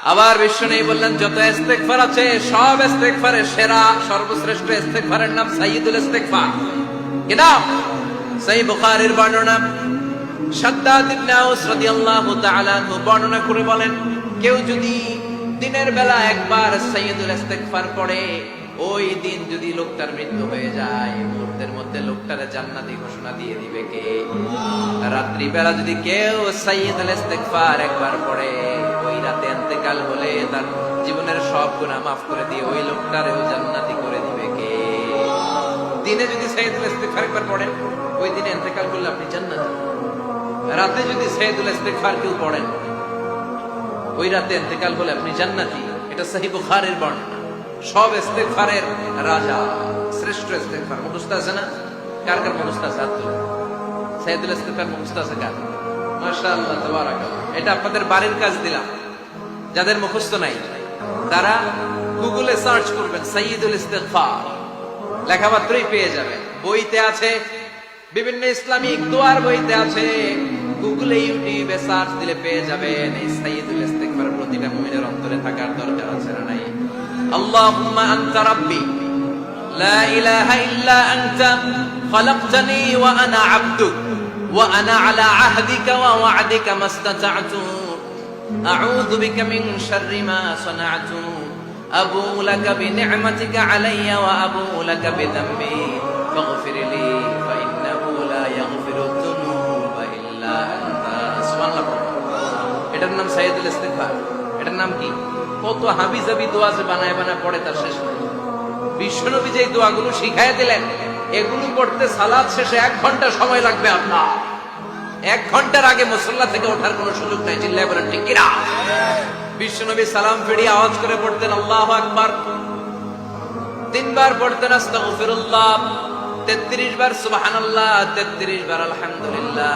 আবার বিশ্বনবী বললেন যত ইস্তেগফার আছে সব ইস্তেগফারের সেরা সর্বশ্রেষ্ঠ ইস্তেগফারের নাম সাইয়্যিদুল ইস্তেগফার। কি নাম? সহিহ বুখারীর বর্ণনা। শাদ্দাদ ইবনে আউস রাদিয়াল্লাহু তাআলা বর্ণনা করে বলেন, কেউ যদি দিনের বেলা একবার সাইয়্যিদুল ইস্তেগফার পড়ে, ওই দিন যদি লোকটার মৃত্যু হয়ে যায়, মুহূর্তের মধ্যে লোকটারে জান্নাতি ঘোষণা দিয়ে দিবে কে? রাত্রি বেলা যদি কেউ সাইয়্যিদুল ইস্তেগফার একবার পড়ে, ওই রাতে ইন্তেকাল হলে তার জীবনের সব গুনাহ মাফ করে দিয়ে ওই লোকটারেও জান্নাতি করে দিবে কে? দিনে যদি সাইয়্যিদুল ইস্তেগফার একবার পড়েন, ওই দিনে ইন্তেকাল করলে আপনি জান্নাতি। রাতে যদি সাইয়্যিদুল ইস্তেগফার কেউ পড়েন, ওই রাতে ইন্তেকাল হলে আপনি জান্নাতি। এটা সহিহ বুখারীর বর্ণনা। সব ইস্তেগফারের রাজা, শ্রেষ্ঠ ইস্তেগফার। মুখস্থ আছে না? কার কার মুখস্থ আছে? হাত তুলুন। সাইয়্যিদুল ইস্তেগফার মুখস্থ আছে কার? মাশাআল্লাহ, তাবারাকাল্লাহ। এটা আপনাদের বাড়ির কাজ দিলাম। যাদের মুখস্থ নাই তারা গুগলে সার্চ করবেন সাইয়্যিদুল ইস্তেগফার, লেখামাত্রই পেয়ে যাবেন। বইতে আছে, বিভিন্ন ইসলামিক দোয়ার বইতে আছে, গুগলে ইউটিউবে সার্চ দিলে পেয়ে যাবেন। এই সাইয়্যিদুল ইস্তেগফার প্রতিটা মুমিনের অন্তরে থাকার দরকার আছে না নাই? আল্লাহুম্মা আনতা রাব্বি লা ইলাহা ইল্লা আনতা খালাকতানি ওয়া আনা আবদুক ওয়া আনা আলা আহদিকা ওয়া ওয়া'দিকা মাস্তাতা'তু আউযু বিকা মিন শাররি মা সানা'তু আবুউ লাকা বিনি'মাতিকা আলাইয়া ওয়া আবুউ লাকা বিযামবি ফাগফির লি ফা ইন্নাহু লা ইয়াগফিরু যুনুবা ইল্লা আনতা। সুবহানাল্লাহ। এটার নাম সাইয়্যিদুল ইস্তেগফার। এটার নাম কি? কত হাবিজাবি দোয়া যে বানায় বানায় পড়ে তার শেষ নাই। বিশ্বনবী যে দোয়াগুলো শিখায় দিলেন, এগুলো পড়তে সালাত শেষে 1 ঘন্টা সময় লাগবে আপনার। 1 ঘন্টার আগে মুসল্লা থেকে ওঠার কোনো সুযোগ নাই। চিল্লায় বলেন ঠিক কিনা? বিশ্বনবী সালাম ফিরিয়ে আওয়াজ করে পড়তেন আল্লাহু আকবার, 3 বার পড়তেন আস্তাগফিরুল্লাহ, 33 বার সুবহানাল্লাহ, 33 বার আলহামদুলিল্লাহ,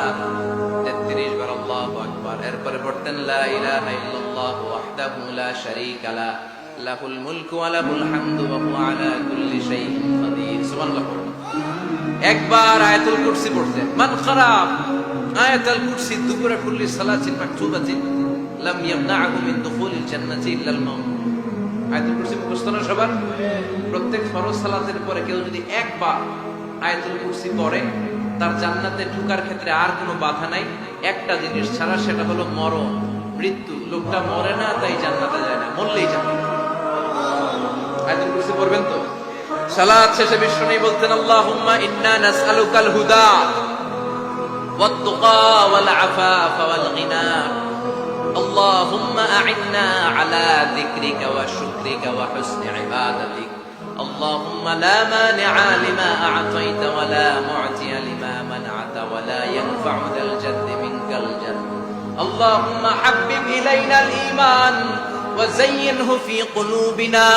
33 বার আল্লাহু আকবার। এরপরে পড়তেন লা ইলাহা ইল্লাল্লাহু ওয়াহদাহু লা শারীকা লা লাহুল মুলকু ওয়া লাহুল হামদু ওয়া হুয়া আলা কুল্লি শাইইন কাদির। সুবহানাল্লাহ। একবার আয়াতুল কুরসি পড়তেন। মান খারাপ আয়াতুল কুরসি দুবুরা কুল্লি সালাতিন মাকতুবাতিন লাম ইয়ামনাহু মিন দুখুলিল জান্নাতি ইল্লাল মাউত। আয়াতুল কুরসি মুখস্থ না সবার? প্রত্যেক ফরজ সালাতের পরে কেউ যদি একবার আয়াতুল কুরসি পড়ে, তার জান্নাতে ঢোকার ক্ষেত্রে আর কোনো বাধা নাই, একটা জিনিস ছাড়া, সেটা হলো মরণ, মৃত্যু। লোকটা মরে না তাই জান্নাতে যায় না, মরলেই জান্নাত। আয়াতুল কুরসি পড়বেন তো? সালাত শেষে বিশ্বনবী বলতেন আল্লাহুম্মা ইন্না নাসআলুকাল হুদা ওয়াত তুকা ওয়াল আফাফা ওয়াল গিনা আল্লাহুম্মা আ'inna আলা যিকরিকা ওয়া শুকরিকা ওয়া হুসনি ইবাদাতিক اللهم لا مانع لما أعطيت ولا معطي لما منعت ولا ينفع ذا الجد منك الجد اللهم حبب إلينا الإيمان وزينه في قلوبنا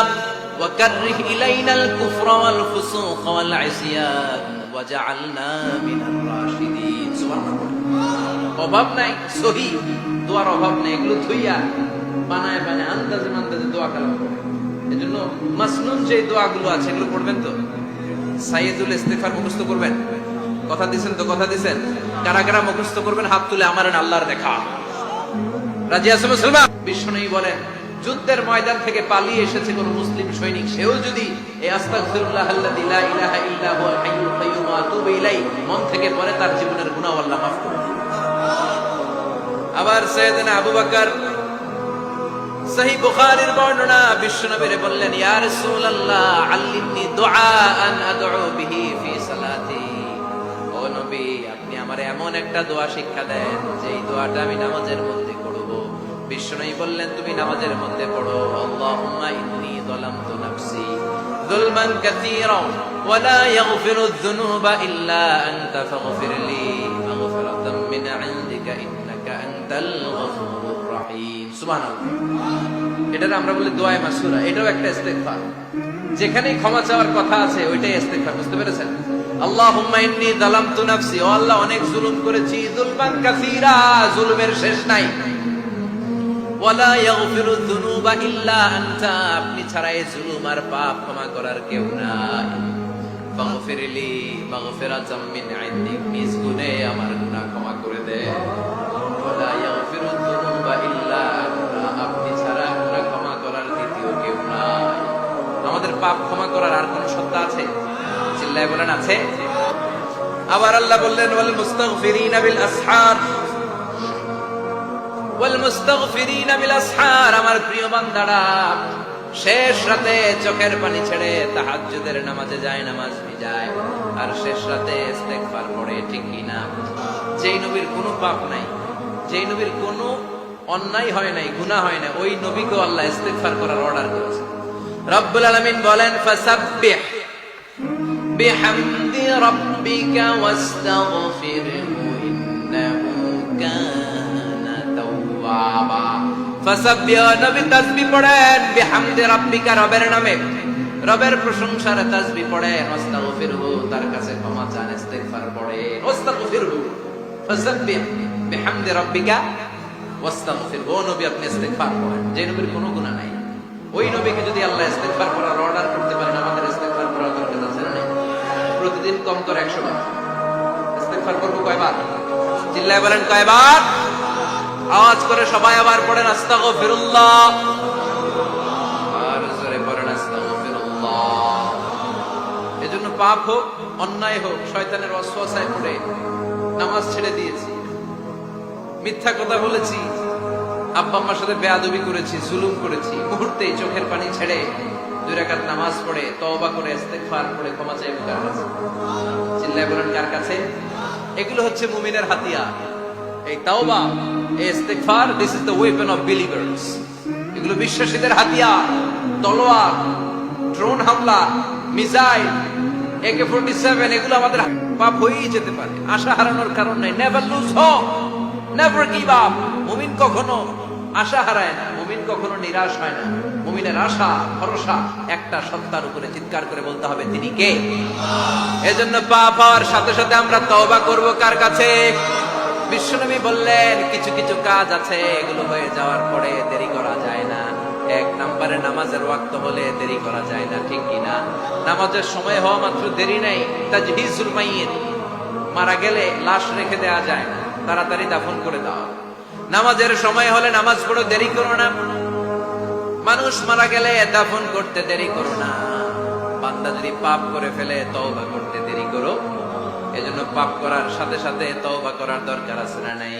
وكره إلينا الكفر والفسوق والعصيان وجعلنا من الراشدين سبحان الله অভাব নাই সহি দোয়ার অভাব নাই এগুলো থইয়া বানায় বানায় আন্দাজে আন্দাজে দোয়া কালাম করে এজন্য মাসনুন যে দোয়াগুলো আছে এগুলো পড়বেন তো সাইয়্যিদুল ইস্তেগফার মুখস্থ করবেন কথা দিবেন তো কথা দিবেন কারা কারা মুখস্থ করবেন হাত তুলে আমার আল্লাহর দেখা রাজি আছে মুসলমান বিশ্বনবী বলেন যুদ্ধের ময়দান থেকে পালিয়ে এসেছে কোন মুসলিম সৈনিক সেও যদি এই আস্তাগফিরুল্লাহাল্লাযী লা ইলাহা ইল্লা হুয়াল হাইয়ুল কাইয়্যুম ওয়া আতুবু ইলাইহি মন থেকে পড়ে তার জীবনের গুনাহ আল্লাহ মাফ করে দেন আবার সাইয়েদনা আবু বকর সহিহ বুখারীর বর্ণনা বিশ্বনবীরে বললেন ইয়া রাসূলুল্লাহ আল্লিমনি দুআআন আদউ বিহি ফি সালাতি ও নবী আপনি আমারে এমন একটা দোয়া শিক্ষা দেন যেই দোয়াটা আমি নামাজের মধ্যে পড়ব বিশ্বনবী বললেন তুমি নামাজের মধ্যে পড়ো আল্লাহুম্মা ইন্নী যালামতু নাফসি যুলমান কাসীরা ওয়া লা ইয়াগফিরু যুনুবা ইল্লা আনতা ফাগফিরলি মাগফিরাতাম মিন ইনদিকা ইন্নাকা আনতাল গফুরুর রহিম সুবহানাল্লাহ এটার আমরা বলি দোয়ায়ে মাসুরা এটাও একটা ইস্তেগফার যেখানেই ক্ষমা চাওয়ার কথা আছে ওইটাই ইস্তেগফার বুঝতে পেরেছেন আল্লাহুম্মা ইন্নী যালামতু নাফসি ও আল্লাহ অনেক জুলুম করেছি যুলমান কাসীরা জুলুমের শেষ নাই ওয়ালা ইয়াগফিরু যুনুবা ইল্লা আনতা আপনি ছাড়া এই জুলুম আর পাপ ক্ষমা করার কেউ নাই ফাগফিরলি মাগফিরাতাম মিন ইনদিক নিজ গুনাহে আমার গুনাহ ক্ষমা করে দে ওয়ালা ইয়াগফিরু যুনুবা ইল্লা আনতা আপনি ছাড়া পাপ ক্ষমা করার আর কোন সত্তা আছে? চিল্লায় বলেন আছে? আবার আল্লাহ বললেন ওয়াল মুস্তাগফিরিনা বিল আসহার, ওয়াল মুস্তাগফিরিনা বিল আসহার, আমার প্রিয় বান্দারা শেষ রাতে চোখের পানি ছেড়ে তাহাজ্জুদের নামাজে যায়, নামাজ ভিজায় আর শেষ রাতে ইস্তেগফার পড়ে, ঠিক কি না? যেই নবীর কোনো পাপ নাই, যেই নবীর কোনো অন্যায় হয় নাই, গুনাহ হয় না, ওই নবীকে আল্লাহ ইস্তেগফার করার অর্ডার করেছে। রব্বুল আলামিন বলেন ফাসাব্বিহ বিহামদি রাব্বিকা ওয়াস্তাগফিরহু ইন্নাহু কানা তাওয়াবা। ফাসাব্বিহ, নবী তাসবিহ পড়েন, বিহামদি রাব্বিকা, রবের নামে, রবের প্রশংসার তাসবিহ পড়েন, ওয়াস্তাগফিরহু, তার কাছে ক্ষমা চান, ইস্তেগফার পড়েন, ওয়াস্তাগফিরহু, ফাসাব্বিহ বিহামদি রাব্বিকা ওয়াস্তাগফিরহু, ও নবী আপনি ইস্তেগফার করেন। যে নবীর কোনো গুনাহ নাই, ওই নবীকে যদি আল্লাহ ইস্তেগফার করার অর্ডার করতে পারেন, আমাদের ইস্তেগফার করার দরকার আছে না? প্রতিদিন কম করে 100 বার ইস্তেগফার করব। কয়বার? চিল্লায় বলেন কয়বার? আওয়াজ করে সবাই আবার পড়েন আস্তাগফিরুল্লাহ, আর জোরে পড়েন আস্তাগফিরুল্লাহ। এজন্য পাপ হোক, অন্যায় হোক, শয়তানের ওয়াসওয়াসায় পড়ে নামাজ ছেড়ে দিয়েছি, মিথ্যা কথা বলেছি, আব্বা আম্মার সাথে বেয়াদবি করেছি, জুলুম করেছি, মুহূর্তেই চোখের পানি ছেড়ে 2 রাকাত নামাজ পড়ে তওবা করে ইস্তেগফার করে ক্ষমা চাইবো কার কাছে? চিল্লায় বলেন কার কাছে? এগুলো হচ্ছে মুমিনের হাতিয়ার। এই তাওবা, এই ইস্তেগফার, this is the weapon of believers. এগুলো বিশ্বাসীদের হাতিয়ার। তলোয়ার, ড্রোন হামলা, মিসাইল, AK-47, এগুলো আমাদের পাপ হয়েই যেতে পারে, আশা হারানোর কারণ নাই। Never lose hope, never give up. মুমিন কখনো আশা হারায় না, মুমিন কখনো নিরাশ হয় না। মুমিনের আশা ভরসা একটা সত্তার উপরে, চিৎকার করে বলতে হবে তিনি কে? এজন্য পাপ হওয়ার সাথে সাথে আমরা তওবা করব কার কাছে? বিশ্বনবী বললেন কিছু কিছু কাজ আছে, এগুলো হয়ে যাওয়ার পরে দেরি করা যায় না। 1 নম্বরে নামাজের ওয়াক্ত হলে দেরি করা যায় না, ঠিক কিনা? নামাজের সময় হওয়া মাত্র দেরি নাই। তাজহিজুল মাইয়িত, মারা গেলে লাশ রেখে দেওয়া যায় না, তাড়াতাড়ি দাফন করে দাও। নামাজের সময় হলে নামাজ পড়ো, দেরি করো না। মানুষ মারা গেলে দাফন করতে দেরি করো না। বান্দা যদি পাপ করে ফেলে তওবা করতে দেরি করো। এজন্য পাপ করার সাথে সাথে তওবা করার দরকার আছে না নাই?